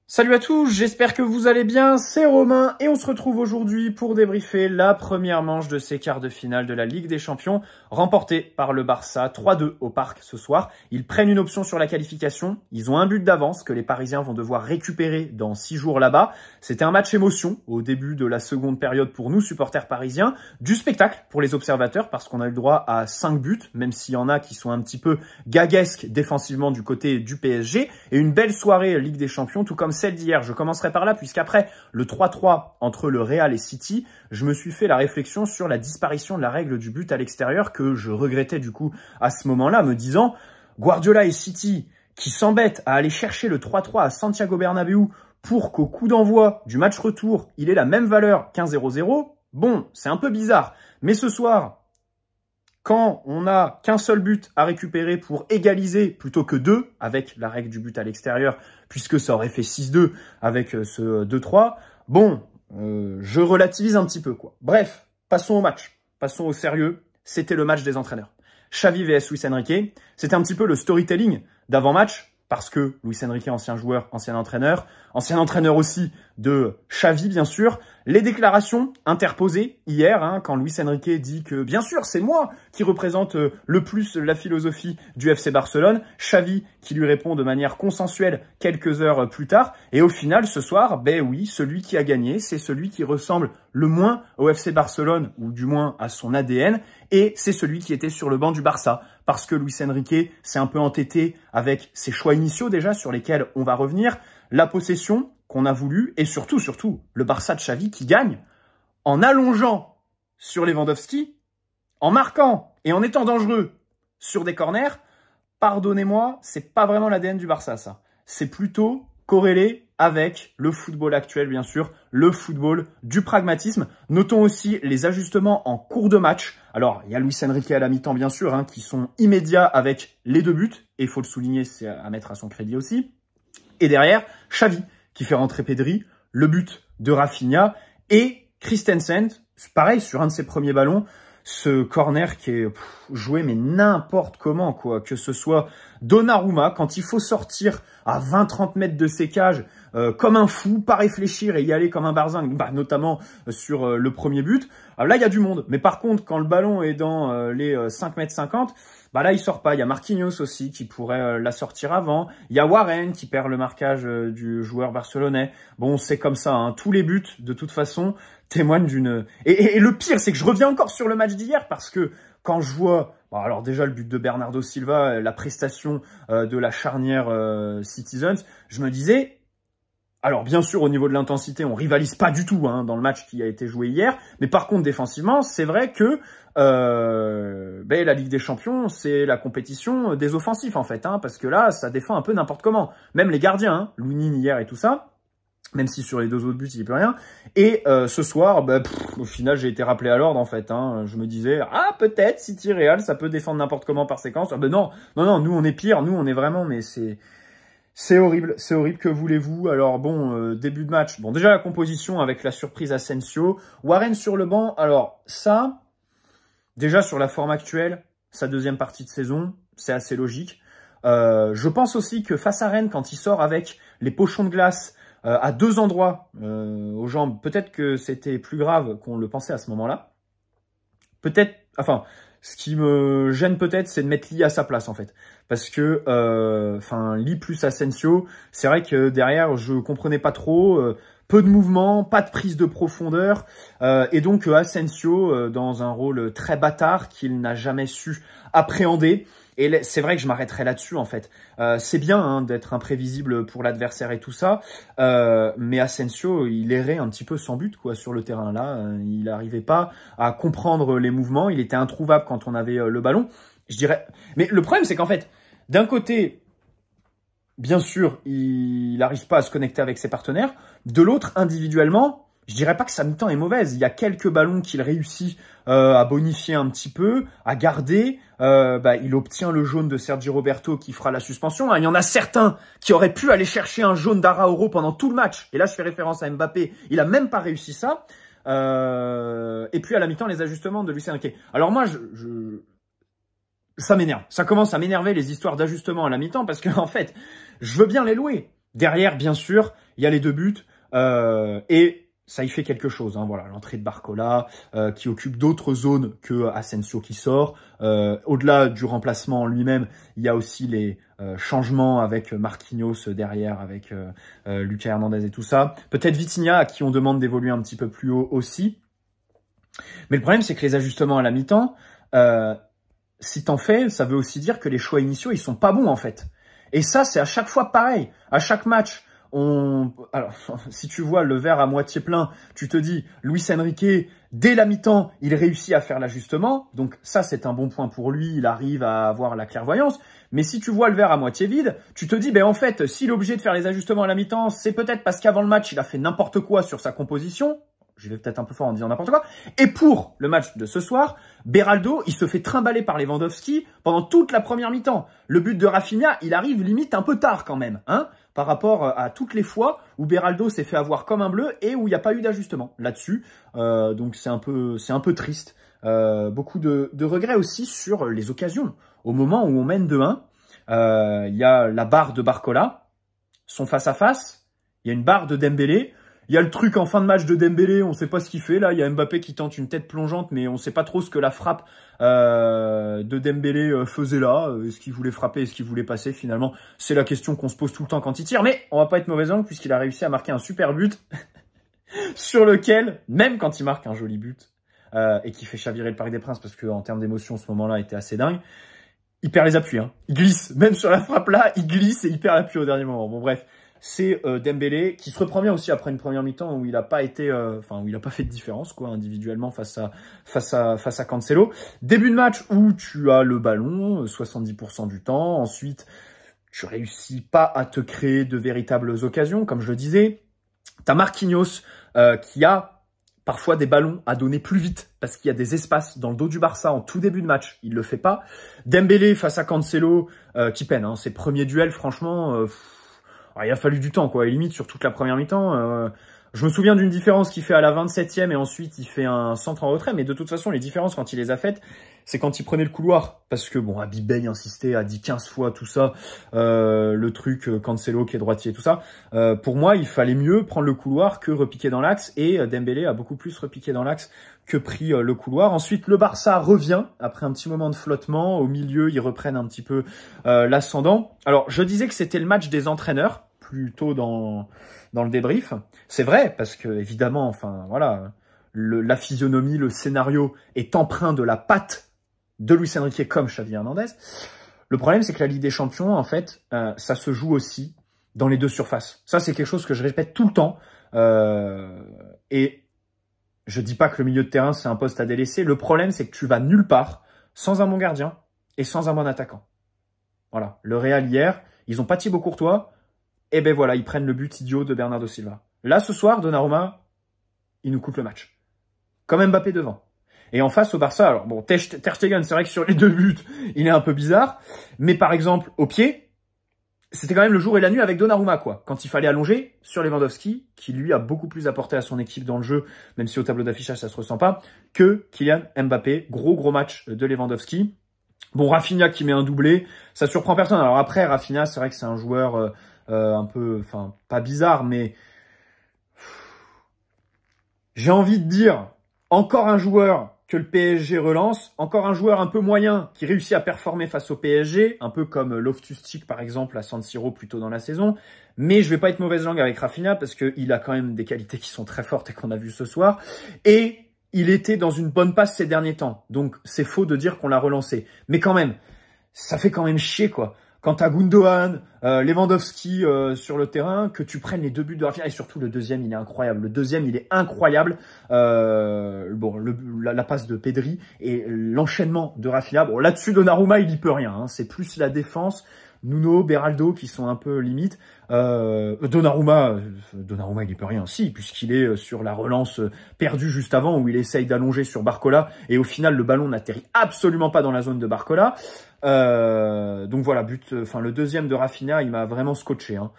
Salut à tous, j'espère que vous allez bien, c'est Romain et on se retrouve aujourd'hui pour débriefer la première manche de ces quarts de finale de la Ligue des Champions, remportée par le Barça 3-2 au Parc ce soir. Ils prennent une option sur la qualification, ils ont un but d'avance que les Parisiens vont devoir récupérer dans 6 jours là-bas. C'était un match émotion au début de la seconde période pour nous supporters parisiens, du spectacle pour les observateurs parce qu'on a eu le droit à 5 buts, même s'il y en a qui sont un petit peu gaguesques défensivement du côté du PSG, et une belle soirée Ligue des Champions, tout comme celle d'hier. Je commencerai par là, puisqu'après le 3-3 entre le Real et City, je me suis fait la réflexion sur la disparition de la règle du but à l'extérieur que je regrettais du coup à ce moment-là, me disant Guardiola et City qui s'embêtent à aller chercher le 3-3 à Santiago Bernabéu pour qu'au coup d'envoi du match retour, il ait la même valeur qu'un 0-0. Bon, c'est un peu bizarre, mais ce soir, quand on n'a qu'un seul but à récupérer pour égaliser plutôt que 2, avec la règle du but à l'extérieur, puisque ça aurait fait 6-2 avec ce 2-3, bon, je relativise un petit peu, quoi. Bref, passons au match, passons au sérieux. C'était le match des entraîneurs. Xavi vs Luis Enrique, c'était un petit peu le storytelling d'avant-match, parce que Luis Enrique, ancien joueur, ancien entraîneur aussi de Xavi, bien sûr. Les déclarations interposées hier, quand Luis Enrique dit que, bien sûr, c'est moi qui représente le plus la philosophie du FC Barcelone. Xavi qui lui répond de manière consensuelle quelques heures plus tard. Et au final, ce soir, ben oui, celui qui a gagné, c'est celui qui ressemble le moins au FC Barcelone, ou du moins à son ADN, et c'est celui qui était sur le banc du Barça. Parce que Luis Enrique s'est un peu entêté avec ses choix initiaux déjà, sur lesquels on va revenir, la possession qu'on a voulu, et surtout, le Barça de Xavi qui gagne en allongeant sur Lewandowski, en marquant et en étant dangereux sur des corners. Pardonnez-moi, c'est pas vraiment l'ADN du Barça, ça. C'est plutôt corrélé avec le football actuel, bien sûr, le football du pragmatisme. Notons aussi les ajustements en cours de match. Alors, il y a Luis Enrique à la mi-temps, bien sûr, qui sont immédiats avec les 2 buts, et il faut le souligner, c'est à mettre à son crédit aussi. Et derrière, Xavi, qui fait rentrer Pedri, le but de Rafinha, et Christensen, pareil, sur un de ses premiers ballons, ce corner qui est joué mais n'importe comment, quoi. Que ce soit Donnarumma, quand il faut sortir à 20-30 mètres de ses cages, comme un fou, pas réfléchir et y aller comme un barzingue, notamment sur le premier but. Alors là, il y a du monde. Mais par contre, quand le ballon est dans les 5,50 m, là, il sort pas. Il y a Marquinhos aussi qui pourrait la sortir avant. Il y a Warren qui perd le marquage du joueur barcelonais. Bon, c'est comme ça. Tous les buts, de toute façon, témoignent d'une... Et le pire, c'est que je reviens encore sur le match d'hier parce que quand je vois... alors déjà, le but de Bernardo Silva, la prestation de la charnière Citizens, je me disais... Alors, bien sûr, au niveau de l'intensité, on rivalise pas du tout dans le match qui a été joué hier. Mais par contre, défensivement, c'est vrai que la Ligue des Champions, c'est la compétition des offensifs, en fait. Parce que là, ça défend un peu n'importe comment. Même les gardiens, Lounine hier et tout ça, même si sur les 2 autres buts, il n'y a plus rien. Et ce soir, au final, j'ai été rappelé à l'ordre, en fait. Je me disais, peut-être, City Real, ça peut défendre n'importe comment par séquence. Non, nous, on est pire. Nous, on est vraiment, mais c'est horrible, que voulez-vous? Alors bon, début de match, bon déjà la composition avec la surprise Asensio, Warren sur le banc, alors ça, déjà sur la forme actuelle, sa deuxième partie de saison, c'est assez logique. Je pense aussi que face à Rennes, quand il sort avec les pochons de glace à 2 endroits aux jambes, peut-être que c'était plus grave qu'on le pensait à ce moment-là. Peut-être, ce qui me gêne peut-être, c'est de mettre Lee à sa place, en fait. Parce que, Lee plus Asensio, c'est vrai que derrière, je comprenais pas trop. Peu de mouvement, pas de prise de profondeur. Et donc, Asensio, dans un rôle très bâtard qu'il n'a jamais su appréhender. Et c'est vrai que je m'arrêterai là-dessus, en fait. C'est bien d'être imprévisible pour l'adversaire et tout ça, mais Asensio, il errait un petit peu sans but quoi sur le terrain. Là, il n'arrivait pas à comprendre les mouvements, il était introuvable quand on avait le ballon. Je dirais. Mais le problème, c'est qu'en fait, d'un côté, bien sûr, il n'arrive pas à se connecter avec ses partenaires. De l'autre, individuellement, je dirais pas que sa mi-temps est mauvaise. Il y a quelques ballons qu'il réussit à bonifier un petit peu, à garder. Il obtient le jaune de Sergi Roberto qui fera la suspension. Il y en a certains qui auraient pu aller chercher un jaune d'Araújo pendant tout le match. Et là, je fais référence à Mbappé. Il a même pas réussi ça. Et puis à la mi-temps, les ajustements de Luis Enrique. Alors moi, ça m'énerve. Ça commence à m'énerver les histoires d'ajustements à la mi-temps parce que en fait, je veux bien les louer. Derrière, bien sûr, il y a les 2 buts et ça y fait quelque chose. Hein, voilà, l'entrée de Barcola qui occupe d'autres zones que Asensio qui sort. Au-delà du remplacement en lui-même, il y a aussi les changements avec Marquinhos derrière, avec Lucas Hernandez et tout ça. Peut-être Vitinha, à qui on demande d'évoluer un petit peu plus haut aussi. Mais le problème, c'est que les ajustements à la mi-temps, si t'en fais, ça veut aussi dire que les choix initiaux, ils sont pas bons en fait. Et ça, c'est à chaque fois pareil. À chaque match, alors, si tu vois le verre à moitié plein, tu te dis, Luis Enrique, dès la mi-temps, il réussit à faire l'ajustement. Donc ça, c'est un bon point pour lui. Il arrive à avoir la clairvoyance. Mais si tu vois le verre à moitié vide, tu te dis, ben en fait, s'il est obligé de faire les ajustements à la mi-temps, c'est peut-être parce qu'avant le match, il a fait n'importe quoi sur sa composition. Je vais peut-être un peu fort en disant n'importe quoi. Et pour le match de ce soir, Beraldo, il se fait trimballer par Lewandowski pendant toute la première mi-temps. Le but de Rafinha, il arrive limite un peu tard quand même, hein, par rapport à toutes les fois où Beraldo s'est fait avoir comme un bleu et où il n'y a pas eu d'ajustement là-dessus. Donc c'est un peu triste. Beaucoup de regrets aussi sur les occasions. Au moment où on mène 2-1, il y a la barre de Barcola, son face-à-face, il y a une barre de Dembélé. Il y a le truc en fin de match de Dembélé, on sait pas ce qu'il fait là. Il y a Mbappé qui tente une tête plongeante, mais on sait pas trop ce que la frappe de Dembélé faisait là. Est-ce qu'il voulait frapper, est-ce qu'il voulait passer finalement? C'est la question qu'on se pose tout le temps quand il tire. Mais on va pas être mauvais angle puisqu'il a réussi à marquer un super but sur lequel, même quand il marque un joli but et qu'il fait chavirer le Parc des Princes parce qu'en termes d'émotion, ce moment-là était assez dingue, il perd les appuis. Hein. Il glisse, même sur la frappe là, il glisse et il perd l'appui au dernier moment. Bon bref. C'est Dembélé qui se reprend bien aussi après une première mi-temps où il n'a pas été, où il n'a pas fait de différence quoi individuellement face à Cancelo. Début de match où tu as le ballon 70% du temps. Ensuite, tu réussis pas à te créer de véritables occasions, comme je le disais. T'as Marquinhos qui a parfois des ballons à donner plus vite parce qu'il y a des espaces dans le dos du Barça en tout début de match. Il le fait pas. Dembélé face à Cancelo qui peine. Hein, ses premiers duels, franchement. Il a fallu du temps, quoi, et limite sur toute la première mi-temps. Je me souviens d'une différence qu'il fait à la 27e et ensuite il fait un centre en retrait. Mais de toute façon, les différences quand il les a faites, c'est quand il prenait le couloir. Parce que, bon, Habib Beye insistait, a dit 15 fois tout ça, le truc Cancelo qui est droitier, tout ça. Pour moi, il fallait mieux prendre le couloir que repiquer dans l'axe. Et Dembélé a beaucoup plus repiqué dans l'axe que pris le couloir. Ensuite, le Barça revient après un petit moment de flottement. Au milieu, ils reprennent un petit peu l'ascendant. Alors, je disais que c'était le match des entraîneurs. Plutôt dans le débrief. C'est vrai, parce que évidemment, enfin voilà, la physionomie, le scénario est empreint de la patte de Luis Enrique comme Xavi Hernandez. Le problème, c'est que la Ligue des Champions, en fait, ça se joue aussi dans les deux surfaces. Ça, c'est quelque chose que je répète tout le temps. Et je dis pas que le milieu de terrain, c'est un poste à délaisser. Le problème, c'est que tu vas nulle part sans un bon gardien et sans un bon attaquant. Voilà. Le Real hier, ils ont pas Thibaut Courtois. Et ben voilà, ils prennent le but idiot de Bernardo Silva. Là, ce soir, Donnarumma, il nous coupe le match. Comme Mbappé devant. Et en face, au Barça, alors bon, Ter Stegen, c'est vrai que sur les 2 buts, il est un peu bizarre. Mais par exemple, au pied, c'était quand même le jour et la nuit avec Donnarumma, quoi. Quand il fallait allonger sur Lewandowski, qui lui a beaucoup plus apporté à son équipe dans le jeu, même si au tableau d'affichage, ça se ressent pas, que Kylian Mbappé. Gros match de Lewandowski. Bon, Rafinha qui met un doublé, ça surprend personne. Alors après, Rafinha, c'est vrai que c'est un joueur... un peu, enfin, pas bizarre, mais j'ai envie de dire, encore un joueur que le PSG relance, encore un joueur un peu moyen qui réussit à performer face au PSG, un peu comme Loftus-Cheek par exemple à San Siro plus tôt dans la saison, mais je vais pas être mauvaise langue avec Rafinha parce qu'il a quand même des qualités qui sont très fortes et qu'on a vu ce soir, et il était dans une bonne passe ces derniers temps, donc c'est faux de dire qu'on l'a relancé, mais quand même, ça fait quand même chier quoi. Quand t'as Gundogan, Lewandowski sur le terrain, que tu prennes les 2 buts de Rafinha, et surtout le deuxième, il est incroyable. Le deuxième, il est incroyable. Bon, la passe de Pedri et l'enchaînement de Rafinha. Bon, là-dessus, Donnarumma, il y peut rien. Hein. C'est plus la défense. Nuno, Beraldo qui sont un peu limites. Donnarumma, il y peut rien. Si, puisqu'il est sur la relance perdue juste avant où il essaye d'allonger sur Barcola et au final, le ballon n'atterrit absolument pas dans la zone de Barcola. Donc voilà, le deuxième de Rafinha, il m'a vraiment scotché. Hein.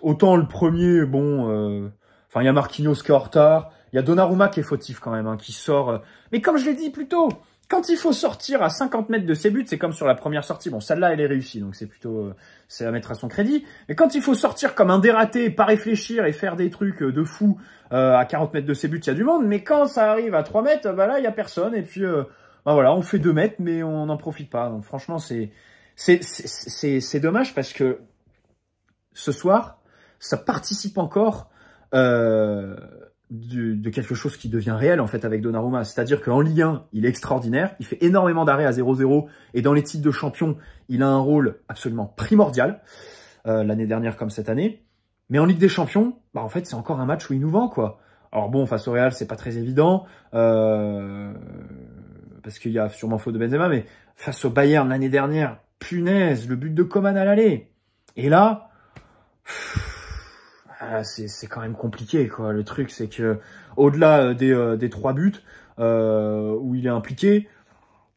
Autant le premier, bon, il y a Marquinhos qui est en retard, il y a Donnarumma qui est fautif quand même, hein, qui sort. Mais comme je l'ai dit plus tôt, Quand il faut sortir à 50 mètres de ses buts, c'est comme sur la première sortie. Bon, celle-là, elle est réussie, donc c'est plutôt... c'est à mettre à son crédit. Mais quand il faut sortir comme un dératé, pas réfléchir et faire des trucs de fou à 40 mètres de ses buts, il y a du monde. Mais quand ça arrive à 3 mètres, bah là, il y a personne. Et puis, bah voilà, on fait 2 mètres, mais on n'en profite pas. Donc franchement, c'est dommage parce que ce soir, ça participe encore de quelque chose qui devient réel en fait avec Donnarumma. C'est-à-dire qu'en Ligue 1, il est extraordinaire, il fait énormément d'arrêts à 0-0 et dans les titres de champion, il a un rôle absolument primordial, l'année dernière comme cette année. Mais en Ligue des Champions, bah en fait c'est encore un match où il nous vend quoi. Alors bon, face au Real, c'est pas très évident, parce qu'il y a sûrement faute de Benzema, mais face au Bayern l'année dernière, punaise, le but de Coman à l'aller. Et là, c'est quand même compliqué quoi. Le truc c'est que au-delà des 3 buts où il est impliqué,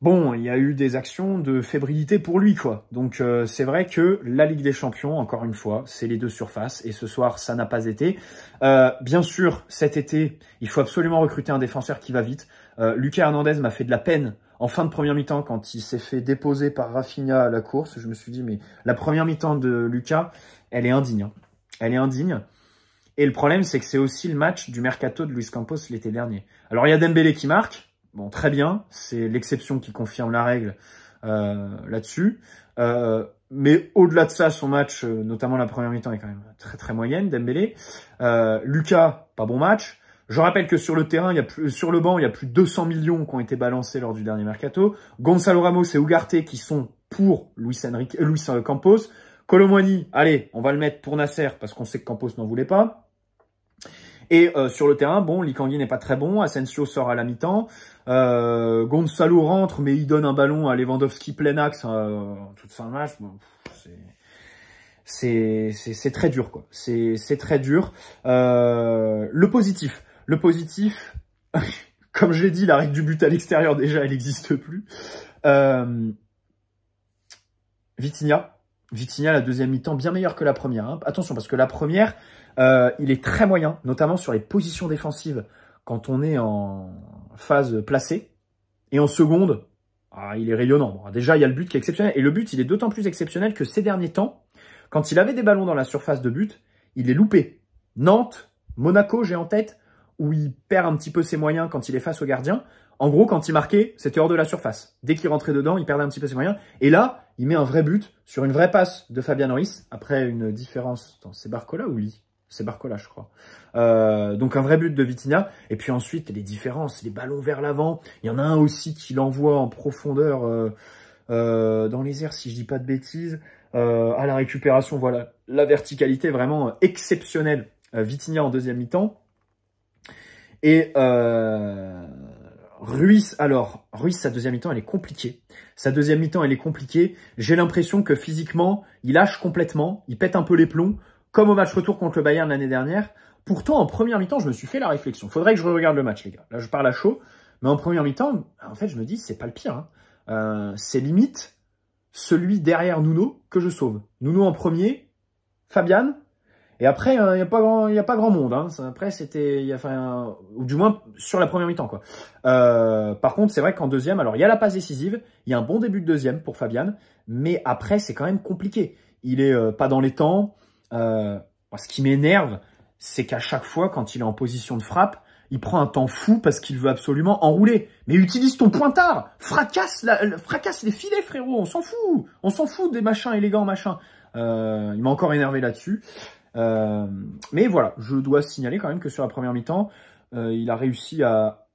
bon, il y a eu des actions de fébrilité pour lui quoi. Donc c'est vrai que la Ligue des Champions, encore une fois, c'est les deux surfaces et ce soir ça n'a pas été. Bien sûr, cet été, il faut absolument recruter un défenseur qui va vite. Lucas Hernandez m'a fait de la peine en fin de première mi-temps quand il s'est fait déposer par Rafinha à la course. Je me suis dit mais la première mi-temps de Lucas, elle est indigne. Hein. Elle est indigne. Et le problème, c'est que c'est aussi le match du mercato de Luis Campos l'été dernier. Alors, il y a Dembélé qui marque. Bon, très bien. C'est l'exception qui confirme la règle là-dessus. Mais au-delà de ça, son match, notamment la première mi-temps, est quand même très très moyenne, Dembélé. Lucas, pas bon match. Je rappelle que sur le terrain, sur le banc, il y a plus de 200 millions qui ont été balancés lors du dernier mercato. Gonzalo Ramos et Ugarte qui sont pour Luis Campos. Kolo Muani, allez, on va le mettre pour Nasser parce qu'on sait que Campos n'en voulait pas. Et sur le terrain, bon, Likangui n'est pas très bon. Asensio sort à la mi-temps. Gonzalo rentre, mais il donne un ballon à Lewandowski plein axe en toute fin de match. Bon, c'est très dur, quoi. C'est très dur. Le positif, comme je l'ai dit, la règle du but à l'extérieur, déjà, elle n'existe plus. Vitinha, la deuxième mi-temps, bien meilleure que la première. Hein. Attention, parce que la première, il est très moyen, notamment sur les positions défensives, quand on est en phase placée. Et en seconde, il est rayonnant. Bon, déjà, il y a le but qui est exceptionnel. Et le but, il est d'autant plus exceptionnel que ces derniers temps, quand il avait des ballons dans la surface de but, il les loupait. Nantes, Monaco, j'ai en tête, où il perd un petit peu ses moyens quand il est face au gardien. En gros, quand il marquait, c'était hors de la surface. Dès qu'il rentrait dedans, il perdait un petit peu ses moyens. Et là, il met un vrai but sur une vraie passe de Fabian Ruiz, après une différence. Attends, c'est Barcola ou lui? C'est Barcola, je crois. Donc un vrai but de Vitinha. Et puis ensuite, les différences, les ballons vers l'avant. Il y en a un aussi qui l'envoie en profondeur dans les airs, si je dis pas de bêtises. À la récupération, voilà. La verticalité vraiment exceptionnelle. Vitinha en deuxième mi-temps. Et Ruiz, sa deuxième mi-temps, elle est compliquée. J'ai l'impression que physiquement, il lâche complètement, il pète un peu les plombs, comme au match retour contre le Bayern l'année dernière. Pourtant, en première mi-temps, je me suis fait la réflexion. Faudrait que je regarde le match, les gars. Là, je parle à chaud. Mais en première mi-temps, en fait, je me dis, c'est pas le pire. Hein. C'est limite celui derrière Nuno que je sauve. Nuno en premier, Fabian. Et après, il n'y a pas grand monde. Hein. Après, ou du moins sur la première mi-temps, quoi. Par contre, c'est vrai qu'en deuxième, alors il y a la passe décisive, il y a un bon début de deuxième pour Fabian, mais après, c'est quand même compliqué. Il est pas dans les temps. Ce qui m'énerve, c'est qu'à chaque fois, quand il est en position de frappe, il prend un temps fou parce qu'il veut absolument enrouler. Mais utilise ton pointard, fracasse les filets, frérot. On s'en fout des machins élégants, machin. Il m'a encore énervé là-dessus. Mais voilà, je dois signaler quand même que sur la première mi-temps, il a réussi à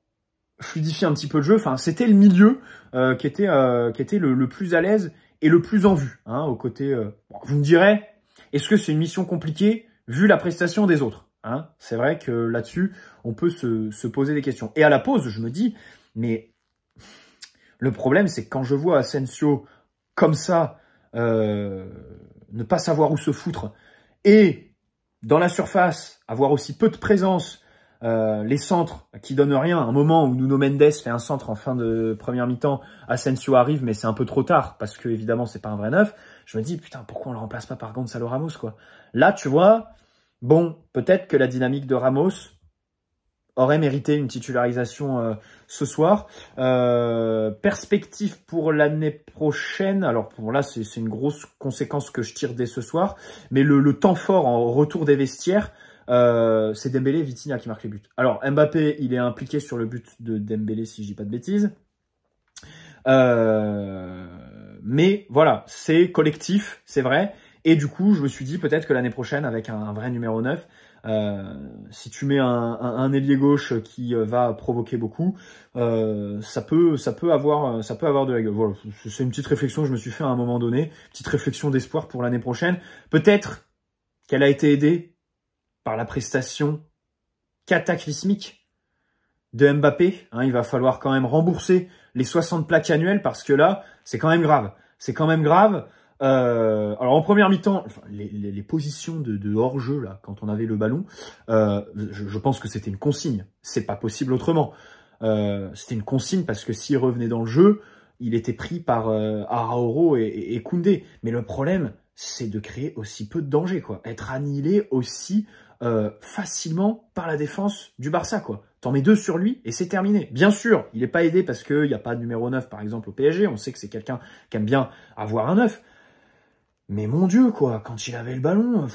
fluidifier un petit peu le jeu. Enfin, c'était le milieu qui était le plus à l'aise et le plus en vue. Hein, aux côtés, vous me direz, est-ce que c'est une mission compliquée vu la prestation des autres, hein? C'est vrai que là-dessus, on peut se poser des questions. Et à la pause, je me dis, mais le problème, c'est que quand je vois Asensio comme ça, ne pas savoir où se foutre, et dans la surface, avoir aussi peu de présence, les centres qui donnent rien, un moment où Nuno Mendes fait un centre en fin de première mi-temps, Asensio arrive, mais c'est un peu trop tard, parce que évidemment, c'est pas un vrai neuf. Je me dis, putain, pourquoi on le remplace pas par Gonzalo Ramos, quoi? Là, tu vois, bon, peut-être que la dynamique de Ramos aurait mérité une titularisation ce soir. Perspective pour l'année prochaine. Alors bon, là, c'est une grosse conséquence que je tire dès ce soir. Mais le temps fort en retour des vestiaires, c'est Dembélé et Vitinha qui marquent les buts. Alors Mbappé, il est impliqué sur le but de Dembélé, si je dis pas de bêtises. Mais voilà, c'est collectif, c'est vrai. Et du coup, je me suis dit peut-être que l'année prochaine, avec un vrai numéro 9, si tu mets un ailier gauche qui va provoquer beaucoup, ça peut avoir de la gueule. Voilà, c'est une petite réflexion que je me suis fait à un moment donné, petite réflexion d'espoir pour l'année prochaine. Peut-être qu'elle a été aidée par la prestation cataclysmique de Mbappé. Hein, il va falloir quand même rembourser les 60 plaques annuelles parce que là, c'est quand même grave. C'est quand même grave. Alors en première mi-temps, enfin, les positions de hors-jeu là, quand on avait le ballon, je pense que c'était une consigne. C'est pas possible autrement. C'était une consigne parce que s'il revenait dans le jeu, il était pris par Araújo et Koundé. Mais le problème, c'est de créer aussi peu de danger, quoi. Être annihilé aussi facilement par la défense du Barça, quoi. T'en mets 2 sur lui et c'est terminé. Bien sûr, il n'est pas aidé parce qu'il n'y a pas de numéro 9, par exemple, au PSG. On sait que c'est quelqu'un qui aime bien avoir un 9. Mais mon Dieu, quoi, quand il avait le ballon,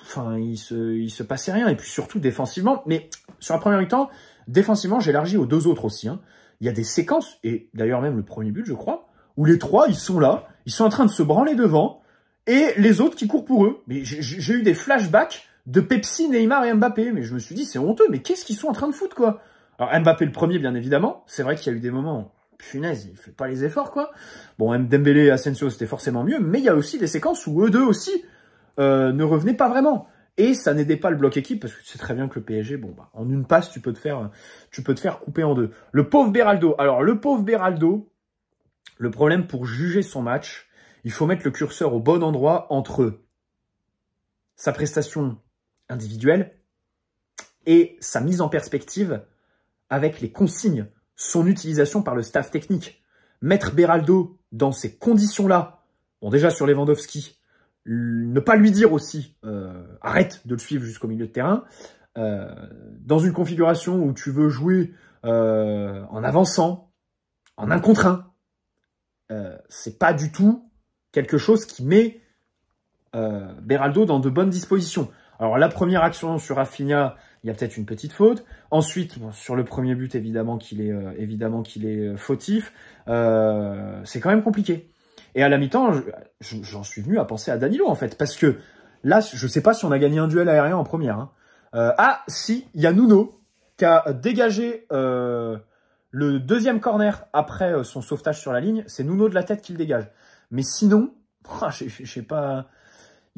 enfin, il se passait rien. Et puis surtout défensivement. Mais sur la première mi-temps, défensivement, j'élargis aux 2 autres aussi. Hein. Il y a des séquences, et d'ailleurs même le premier but, je crois, où les 3, ils sont là, ils sont en train de se branler devant, et les autres qui courent pour eux. Mais j'ai eu des flashbacks de Pepsi, Neymar et Mbappé. Mais je me suis dit, c'est honteux, mais qu'est-ce qu'ils sont en train de foutre, quoi? Alors Mbappé le premier, bien évidemment. C'est vrai qu'il y a eu des moments... Punaise, il fait pas les efforts, quoi. Bon, Dembélé et Asensio, c'était forcément mieux, mais il y a aussi des séquences où eux deux aussi ne revenaient pas vraiment. Et ça n'aidait pas le bloc équipe, parce que tu sais très bien que le PSG, bon, bah, en une passe, tu peux te faire couper en 2. Le pauvre Beraldo. Alors, le pauvre Beraldo, le problème pour juger son match, il faut mettre le curseur au bon endroit entre sa prestation individuelle et sa mise en perspective avec les consignes, son utilisation par le staff technique. Mettre Beraldo dans ces conditions-là, bon déjà sur Lewandowski, ne pas lui dire aussi arrête de le suivre jusqu'au milieu de terrain, dans une configuration où tu veux jouer en avançant, en 1 contre 1, c'est pas du tout quelque chose qui met Beraldo dans de bonnes dispositions. Alors la première action sur Rafinha, il y a peut-être une petite faute. Ensuite, bon, sur le premier but, évidemment qu'il est fautif. C'est quand même compliqué. Et à la mi-temps, j'en suis venu à penser à Danilo, en fait. Parce que là, je sais pas si on a gagné un duel aérien en première. Hein. Ah, si, il y a Nuno qui a dégagé le 2e corner après son sauvetage sur la ligne. C'est Nuno de la tête qui le dégage. Mais sinon, je sais pas...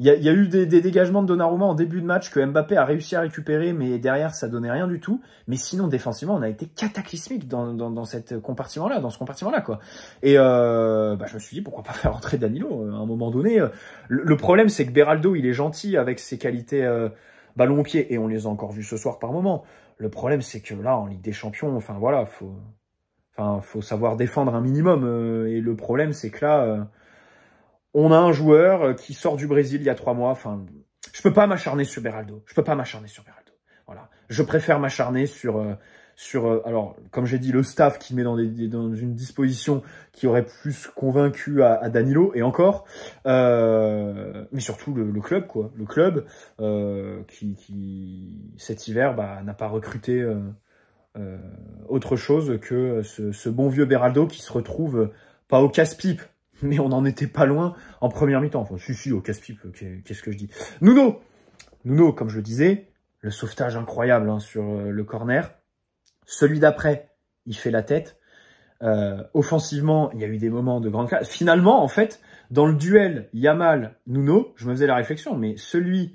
Il y a eu des dégagements de Donnarumma en début de match que Mbappé a réussi à récupérer, mais derrière, ça donnait rien du tout. Mais sinon, défensivement, on a été cataclysmique dans ce compartiment-là, quoi. Et je me suis dit, pourquoi pas faire rentrer Danilo à un moment donné. Le problème, c'est que Beraldo, il est gentil avec ses qualités ballon au pied, et on les a encore vus ce soir par moment. Le problème, c'est que là, en Ligue des Champions, enfin voilà, faut savoir défendre un minimum. Et le problème, c'est que là... on a un joueur qui sort du Brésil il y a 3 mois. Enfin, je peux pas m'acharner sur Beraldo. Voilà. Je préfère m'acharner sur alors, comme j'ai dit, le staff qui met dans une disposition qui aurait plus convaincu à Danilo, et encore. Mais surtout le club, quoi. Le club qui cet hiver n'a pas recruté autre chose que ce bon vieux Beraldo qui se retrouve pas au casse-pipe, mais on n'en était pas loin en première mi-temps. Enfin, si, au casse-pipe, qu'est-ce que je dis? Nuno, comme je le disais, le sauvetage incroyable hein, sur le corner. Celui d'après, il fait la tête. Offensivement, il y a eu des moments de grande classe. Finalement, en fait, dans le duel Yamal-Nuno, je me faisais la réflexion, mais celui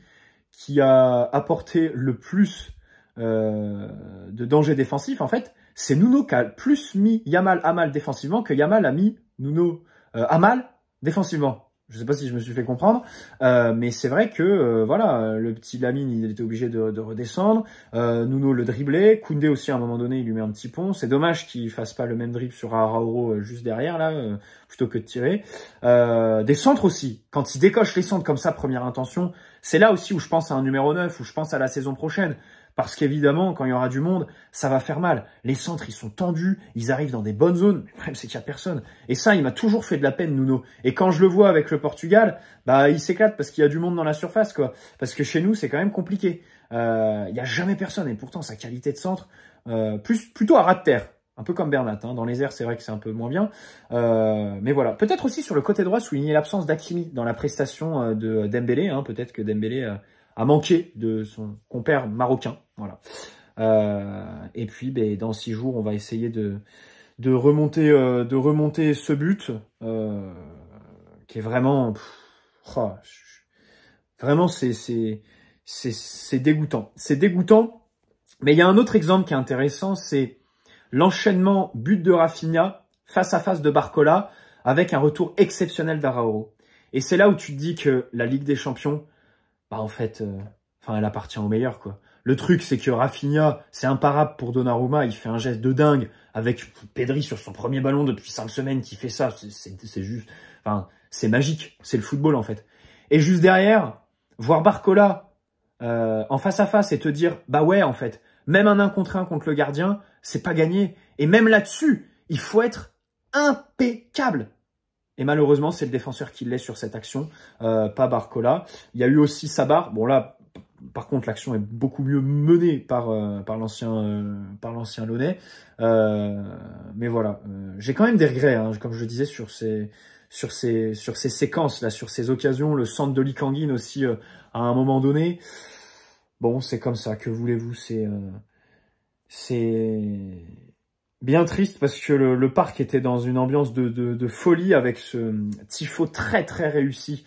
qui a apporté le plus de danger défensif, en fait, c'est Nuno qui a plus mis Yamal à mal défensivement que Yamal a mis Nuno à mal défensivement. Je sais pas si je me suis fait comprendre, mais c'est vrai que voilà, le petit Lamine, il était obligé de redescendre. Nuno le driblait, Koundé aussi à un moment donné, il lui met un petit pont. C'est dommage qu'il fasse pas le même dribble sur Araújo juste derrière là, plutôt que de tirer. Des centres aussi. Quand il décoche les centres comme ça, première intention, C'est là aussi où je pense à un numéro 9, où je pense à la saison prochaine. Parce qu'évidemment, quand il y aura du monde, ça va faire mal. Les centres, ils sont tendus, ils arrivent dans des bonnes zones. Le problème, c'est qu'il n'y a personne. Et ça, il m'a toujours fait de la peine, Nuno. Et quand je le vois avec le Portugal, bah, il s'éclate parce qu'il y a du monde dans la surface, quoi. Parce que chez nous, c'est quand même compliqué. Il n'y a jamais personne. Et pourtant, sa qualité de centre, plutôt à ras de terre. Un peu comme Bernat, hein. Dans les airs, c'est vrai que c'est un peu moins bien. Mais voilà. Peut-être aussi sur le côté droit, souligner l'absence d'Hakimi dans la prestation de Dembélé. Hein. Peut-être que Dembélé a manqué de son compère marocain. Voilà. Et puis, ben, dans 6 jours, on va essayer de remonter ce but qui est vraiment... vraiment, c'est dégoûtant. C'est dégoûtant. Mais il y a un autre exemple qui est intéressant, c'est l'enchaînement but de Rafinha face à face de Barcola avec un retour exceptionnel d'Araújo. Et c'est là où tu te dis que la Ligue des Champions, bah en fait, elle appartient aux meilleurs, quoi. Le truc, c'est que Rafinha, c'est imparable pour Donnarumma, il fait un geste de dingue avec Pedri sur son premier ballon depuis 5 semaines qui fait ça, c'est juste, c'est magique, c'est le football en fait. Et juste derrière, voir Barcola en face à face et te dire, bah ouais, en fait, même un 1 contre 1 contre le gardien, c'est pas gagné. Et même là-dessus, il faut être impeccable. Et malheureusement, c'est le défenseur qui l'est sur cette action, pas Barcola. Il y a eu aussi Sabar. Bon là, par contre, l'action est beaucoup mieux menée par l'ancien Launay. Mais voilà, j'ai quand même des regrets, hein, comme je le disais, sur ces séquences là, sur ces occasions, le centre de Lee Kang-in aussi à un moment donné. Bon, c'est comme ça. Que voulez-vous, c'est bien triste parce que le parc était dans une ambiance de folie avec ce tifo très très réussi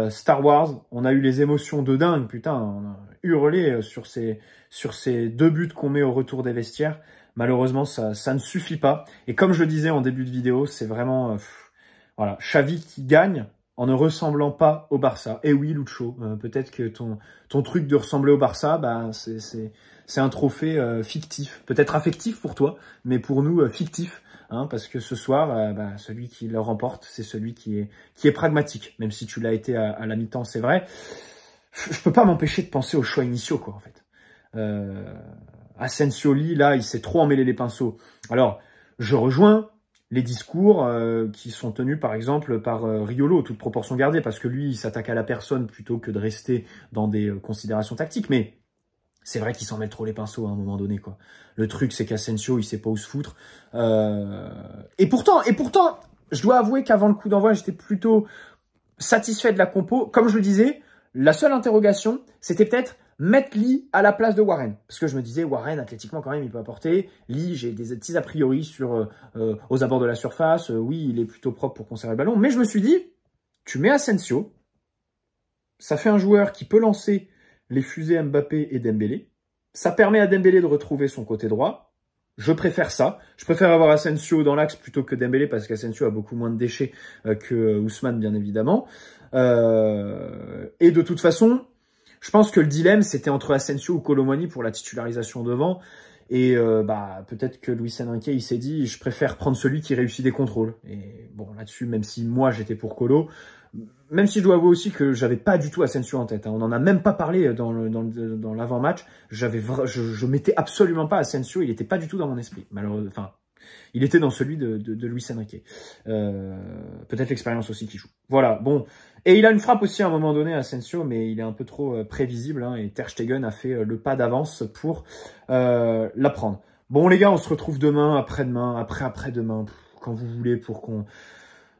Star Wars. On a eu les émotions de dingue, putain, on a hurlé sur ces 2 buts qu'on met au retour des vestiaires. Malheureusement, ça ne suffit pas. Et comme je le disais en début de vidéo, c'est vraiment voilà, Xavi qui gagne en ne ressemblant pas au Barça. Et oui, Lucho, peut-être que ton truc de ressembler au Barça, bah, c'est un trophée fictif. Peut-être affectif pour toi, mais pour nous, fictif. Hein, parce que ce soir, bah, celui qui le remporte, c'est celui qui est pragmatique. Même si tu l'as été à la mi-temps, c'est vrai. Je peux pas m'empêcher de penser aux choix initiaux, quoi, en fait. Asensio, là, il s'est trop emmêlé les pinceaux. Alors, je rejoins les discours qui sont tenus, par exemple, par Riolo, toute proportion gardée, parce que lui, il s'attaque à la personne plutôt que de rester dans des considérations tactiques. Mais c'est vrai qu'il s'en mêle trop les pinceaux à un moment donné, quoi. Le truc, c'est qu'Asensio, il sait pas où se foutre. Et pourtant, je dois avouer qu'avant le coup d'envoi, j'étais plutôt satisfait de la compo. Comme je le disais, la seule interrogation, c'était peut-être mettre Lee à la place de Warren. Parce que je me disais, Warren, athlétiquement, quand même, il peut apporter. Lee, j'ai des petits a priori aux abords de la surface. Oui, il est plutôt propre pour conserver le ballon. Mais je me suis dit, tu mets Asensio. Ça fait un joueur qui peut lancer les fusées Mbappé et Dembélé. Ça permet à Dembélé de retrouver son côté droit. Je préfère ça. Je préfère avoir Asensio dans l'axe plutôt que Dembélé parce qu'Asensio a beaucoup moins de déchets que Ousmane, bien évidemment. Et de toute façon, je pense que le dilemme, c'était entre Asensio ou Kolo Muani pour la titularisation devant. Et bah peut-être que Luis Enrique, il s'est dit, je préfère prendre celui qui réussit des contrôles. Et bon, là-dessus, même si moi, j'étais pour Kolo, même si je dois avouer aussi que j'avais pas du tout Asensio en tête. Hein. On n'en a même pas parlé dans l'avant-match. Je mettais absolument pas Asensio. Il n'était pas du tout dans mon esprit. Malheureusement, enfin, il était dans celui de Luis Enrique. Peut-être l'expérience aussi qui joue. Voilà, bon. Et il a une frappe aussi à un moment donné, Asensio, mais il est un peu trop prévisible. Hein, et Ter Stegen a fait le pas d'avance pour la prendre. Bon, les gars, on se retrouve demain, après-demain, après-après-demain, quand vous voulez, pour qu'on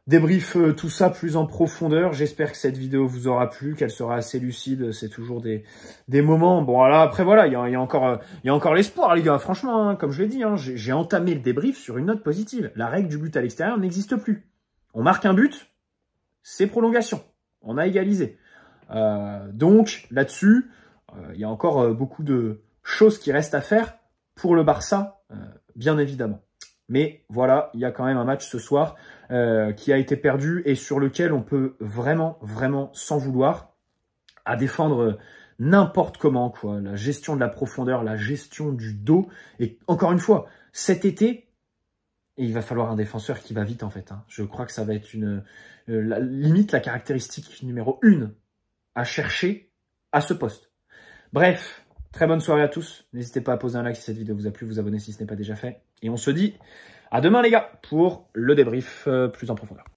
débrief tout ça plus en profondeur. J'espère que cette vidéo vous aura plu, qu'elle sera assez lucide. C'est toujours des moments. Bon, là, après, voilà, il y a encore l'espoir, les gars. Franchement, hein, comme je l'ai dit, hein, j'ai entamé le débrief sur une note positive. La règle du but à l'extérieur n'existe plus. On marque un but, c'est prolongation. On a égalisé. Donc, là-dessus, il y a encore beaucoup de choses qui restent à faire pour le Barça, bien évidemment. Mais voilà, il y a quand même un match ce soir qui a été perdu et sur lequel on peut vraiment, vraiment s'en vouloir à défendre n'importe comment, quoi. La gestion de la profondeur, la gestion du dos. Et encore une fois, cet été, il va falloir un défenseur qui va vite en fait. Hein. Je crois que ça va être limite la caractéristique numéro 1 à chercher à ce poste. Bref, très bonne soirée à tous. N'hésitez pas à poser un like si cette vidéo vous a plu, vous abonner si ce n'est pas déjà fait. Et on se dit à demain les gars pour le débrief plus en profondeur.